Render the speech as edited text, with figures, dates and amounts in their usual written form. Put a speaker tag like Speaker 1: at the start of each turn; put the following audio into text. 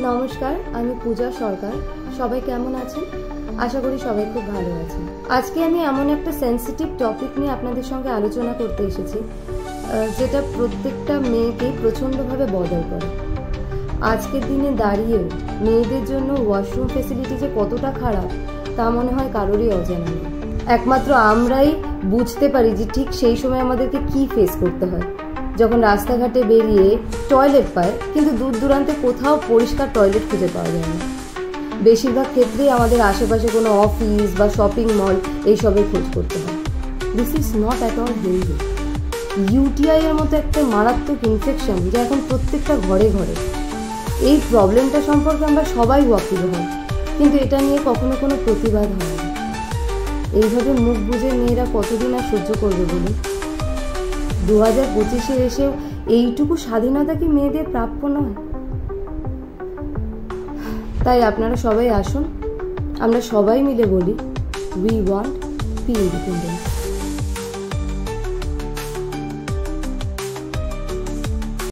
Speaker 1: নমস্কার, আমি পূজা সরকার। সবাই কেমন আছেন? আশা করি সবাই খুব ভালো আছেন। আজকে আমি এমন একটা সেন্সিটিভ টপিক নিয়ে আপনাদের সঙ্গে আলোচনা করতে এসেছি, যেটা প্রত্যেকটা মেয়েকেই প্রচণ্ডভাবে বদল করে। আজকের দিনে দাঁড়িয়েও মেয়েদের জন্য ওয়াশরুম ফেসিলিটি যে কতটা খারাপ তা মনে হয় কারোরই অজানা নেই। একমাত্র আমরাই বুঝতে পারি যে ঠিক সেই সময় আমাদেরকে কি ফেস করতে হয় যখন রাস্তাঘাটে বেরিয়ে টয়লেট পায়, কিন্তু দূর দূরান্তে কোথাও পরিষ্কার টয়লেট খুঁজে পাওয়া যায় না। বেশিরভাগ ক্ষেত্রেই আমাদের আশেপাশে কোনো অফিস বা শপিং মল এইসবের খোঁজ করতে হয়। This is not at all healthy. UTI এর মতো একটা মারাত্মক ইনফেকশন যা এখন প্রত্যেকটা ঘরে ঘরে। এই প্রবলেমটা সম্পর্কে আমরা সবাই ওয়াকিবহাল হই, কিন্তু এটা নিয়ে কখনো কোনো প্রতিবাদ হয় না। এইভাবে মুখ বুজে মেয়েরা কতদিন আর সহ্য করবে বলুন? 2025-এ এসেও এইটুকু স্বাধীনতা কি মেয়েদের প্রাপ্য নয়? তাই আপনারা সবাই আসুন, আমরা সবাই মিলে বলি, উই ওয়ান্ট বি ইন্ডিপেন্ডেন্ট।